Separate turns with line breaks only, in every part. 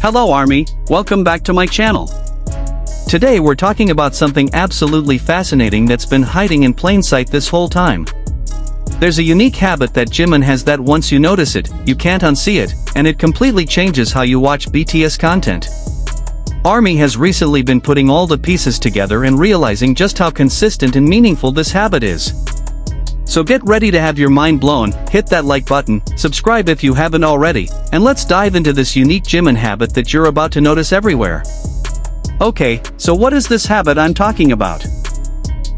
Hello Army, welcome back to my channel. Today we're talking about something absolutely fascinating that's been hiding in plain sight this whole time. There's a unique habit that Jimin has that once you notice it, you can't unsee it, and it completely changes how you watch BTS content. Army has recently been putting all the pieces together and realizing just how consistent and meaningful this habit is. So get ready to have your mind blown, hit that like button, subscribe if you haven't already, and let's dive into this unique Jimin habit that you're about to notice everywhere. Okay, so what is this habit I'm talking about?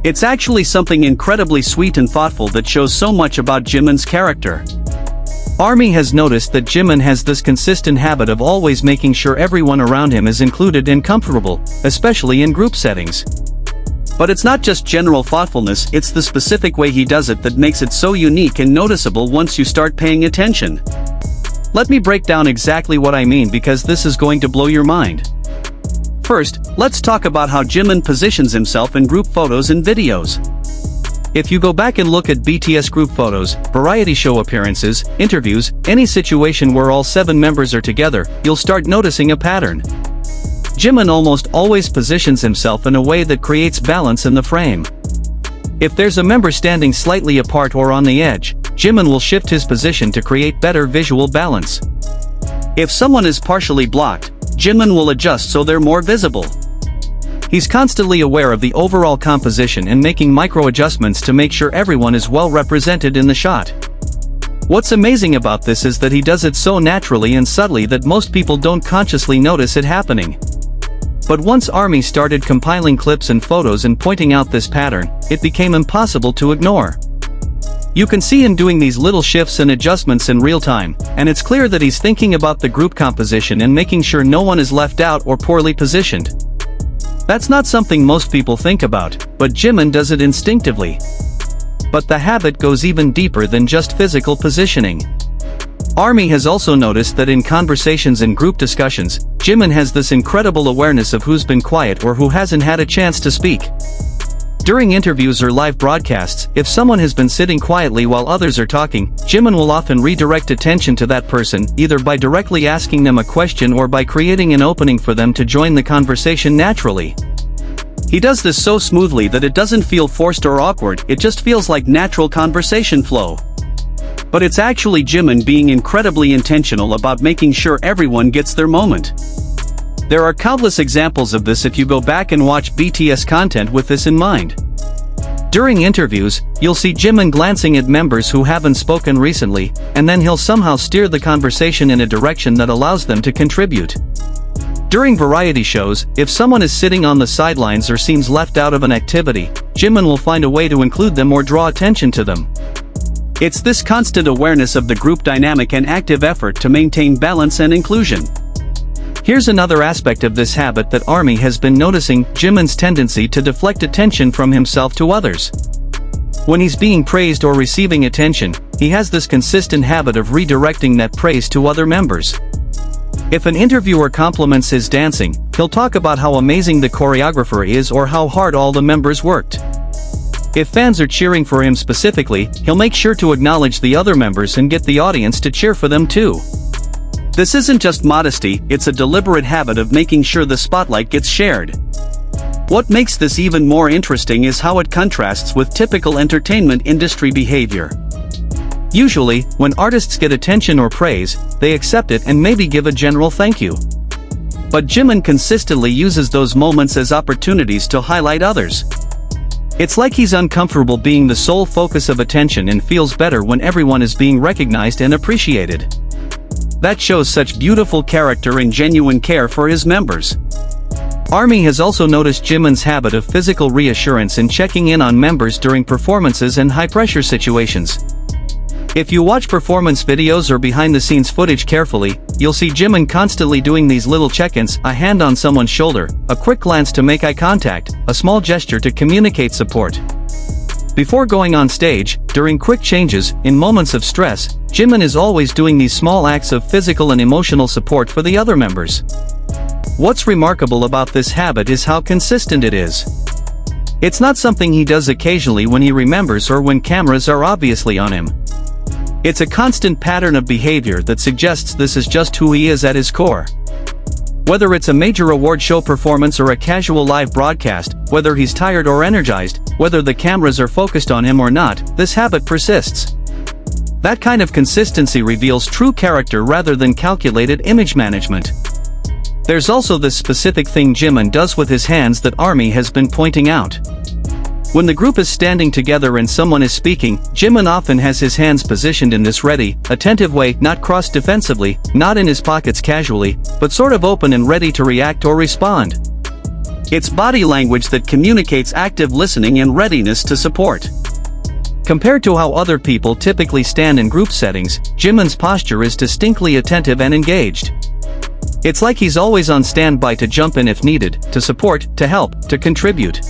It's actually something incredibly sweet and thoughtful that shows so much about Jimin's character. Army has noticed that Jimin has this consistent habit of always making sure everyone around him is included and comfortable, especially in group settings. But it's not just general thoughtfulness, it's the specific way he does it that makes it so unique and noticeable once you start paying attention. Let me break down exactly what I mean because this is going to blow your mind. First, let's talk about how Jimin positions himself in group photos and videos. If you go back and look at BTS group photos, variety show appearances, interviews, any situation where all 7 members are together, you'll start noticing a pattern. Jimin almost always positions himself in a way that creates balance in the frame. If there's a member standing slightly apart or on the edge, Jimin will shift his position to create better visual balance. If someone is partially blocked, Jimin will adjust so they're more visible. He's constantly aware of the overall composition and making micro adjustments to make sure everyone is well represented in the shot. What's amazing about this is that he does it so naturally and subtly that most people don't consciously notice it happening. But once Army started compiling clips and photos and pointing out this pattern, it became impossible to ignore. You can see him doing these little shifts and adjustments in real time, and it's clear that he's thinking about the group composition and making sure no one is left out or poorly positioned. That's not something most people think about, but Jimin does it instinctively. But the habit goes even deeper than just physical positioning. Army has also noticed that in conversations and group discussions, Jimin has this incredible awareness of who's been quiet or who hasn't had a chance to speak. During interviews or live broadcasts, if someone has been sitting quietly while others are talking, Jimin will often redirect attention to that person, either by directly asking them a question or by creating an opening for them to join the conversation naturally. He does this so smoothly that it doesn't feel forced or awkward, it just feels like natural conversation flow. But it's actually Jimin being incredibly intentional about making sure everyone gets their moment. There are countless examples of this if you go back and watch BTS content with this in mind. During interviews, you'll see Jimin glancing at members who haven't spoken recently, and then he'll somehow steer the conversation in a direction that allows them to contribute. During variety shows, if someone is sitting on the sidelines or seems left out of an activity, Jimin will find a way to include them or draw attention to them. It's this constant awareness of the group dynamic and active effort to maintain balance and inclusion. Here's another aspect of this habit that Army has been noticing: Jimin's tendency to deflect attention from himself to others. When he's being praised or receiving attention, he has this consistent habit of redirecting that praise to other members. If an interviewer compliments his dancing, he'll talk about how amazing the choreographer is or how hard all the members worked. If fans are cheering for him specifically, he'll make sure to acknowledge the other members and get the audience to cheer for them too. This isn't just modesty, it's a deliberate habit of making sure the spotlight gets shared. What makes this even more interesting is how it contrasts with typical entertainment industry behavior. Usually, when artists get attention or praise, they accept it and maybe give a general thank you. But Jimin consistently uses those moments as opportunities to highlight others. It's like he's uncomfortable being the sole focus of attention and feels better when everyone is being recognized and appreciated. That shows such beautiful character and genuine care for his members. Army has also noticed Jimin's habit of physical reassurance and checking in on members during performances and high-pressure situations. If you watch performance videos or behind-the-scenes footage carefully, you'll see Jimin constantly doing these little check-ins: a hand on someone's shoulder, a quick glance to make eye contact, a small gesture to communicate support. Before going on stage, during quick changes, in moments of stress, Jimin is always doing these small acts of physical and emotional support for the other members. What's remarkable about this habit is how consistent it is. It's not something he does occasionally when he remembers or when cameras are obviously on him. It's a constant pattern of behavior that suggests this is just who he is at his core. Whether it's a major award show performance or a casual live broadcast, whether he's tired or energized, whether the cameras are focused on him or not, this habit persists. That kind of consistency reveals true character rather than calculated image management. There's also this specific thing Jimin does with his hands that ARMY has been pointing out. When the group is standing together and someone is speaking, Jimin often has his hands positioned in this ready, attentive way, not crossed defensively, not in his pockets casually, but sort of open and ready to react or respond. It's body language that communicates active listening and readiness to support. Compared to how other people typically stand in group settings, Jimin's posture is distinctly attentive and engaged. It's like he's always on standby to jump in if needed, to support, to help, to contribute.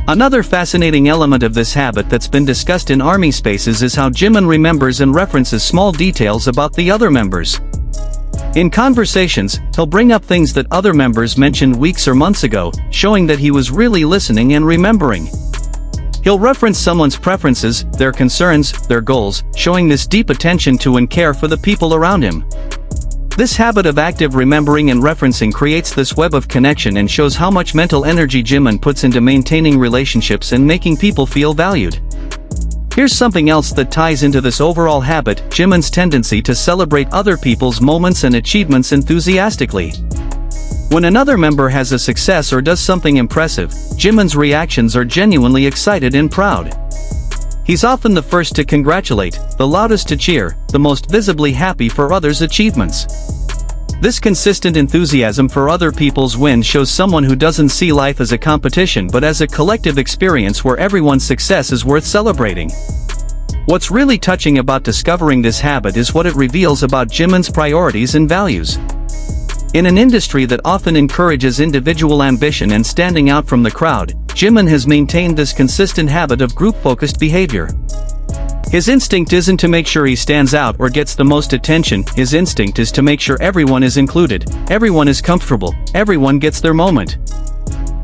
Another fascinating element of this habit that's been discussed in ARMY spaces is how Jimin remembers and references small details about the other members. In conversations, he'll bring up things that other members mentioned weeks or months ago, showing that he was really listening and remembering. He'll reference someone's preferences, their concerns, their goals, showing this deep attention to and care for the people around him. This habit of active remembering and referencing creates this web of connection and shows how much mental energy Jimin puts into maintaining relationships and making people feel valued. Here's something else that ties into this overall habit: Jimin's tendency to celebrate other people's moments and achievements enthusiastically. When another member has a success or does something impressive, Jimin's reactions are genuinely excited and proud. He's often the first to congratulate, the loudest to cheer, the most visibly happy for others' achievements. This consistent enthusiasm for other people's wins shows someone who doesn't see life as a competition but as a collective experience where everyone's success is worth celebrating. What's really touching about discovering this habit is what it reveals about Jimin's priorities and values. In an industry that often encourages individual ambition and standing out from the crowd, Jimin has maintained this consistent habit of group-focused behavior. His instinct isn't to make sure he stands out or gets the most attention, his instinct is to make sure everyone is included, everyone is comfortable, everyone gets their moment.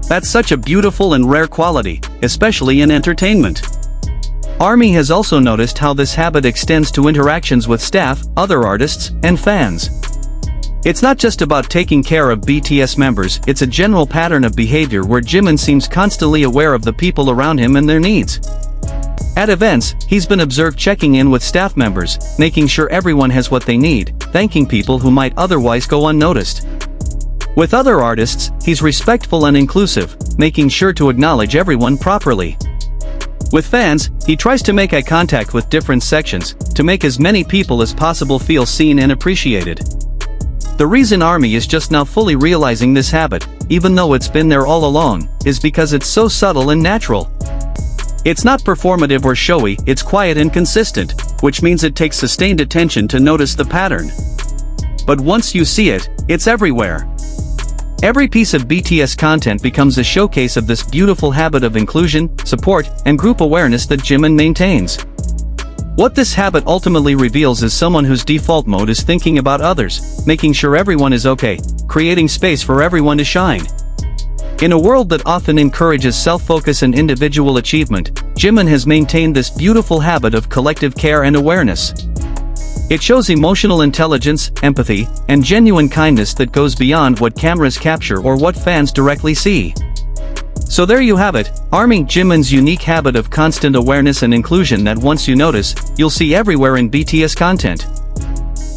That's such a beautiful and rare quality, especially in entertainment. ARMY has also noticed how this habit extends to interactions with staff, other artists, and fans. It's not just about taking care of BTS members, it's a general pattern of behavior where Jimin seems constantly aware of the people around him and their needs. At events, he's been observed checking in with staff members, making sure everyone has what they need, thanking people who might otherwise go unnoticed. With other artists, he's respectful and inclusive, making sure to acknowledge everyone properly. With fans, he tries to make eye contact with different sections, to make as many people as possible feel seen and appreciated. The reason ARMY is just now fully realizing this habit, even though it's been there all along, is because it's so subtle and natural. It's not performative or showy, it's quiet and consistent, which means it takes sustained attention to notice the pattern. But once you see it, it's everywhere. Every piece of BTS content becomes a showcase of this beautiful habit of inclusion, support, and group awareness that Jimin maintains. What this habit ultimately reveals is someone whose default mode is thinking about others, making sure everyone is okay, creating space for everyone to shine. In a world that often encourages self-focus and individual achievement, Jimin has maintained this beautiful habit of collective care and awareness. It shows emotional intelligence, empathy, and genuine kindness that goes beyond what cameras capture or what fans directly see. So there you have it, ARMY, Jimin's unique habit of constant awareness and inclusion that once you notice, you'll see everywhere in BTS content.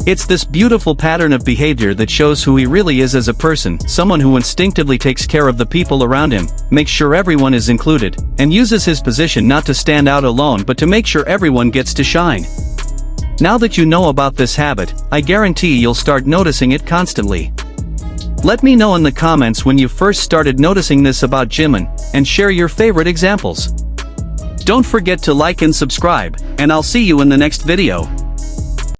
It's this beautiful pattern of behavior that shows who he really is as a person, someone who instinctively takes care of the people around him, makes sure everyone is included, and uses his position not to stand out alone but to make sure everyone gets to shine. Now that you know about this habit, I guarantee you'll start noticing it constantly. Let me know in the comments when you first started noticing this about Jimin, and share your favorite examples. Don't forget to like and subscribe, and I'll see you in the next video.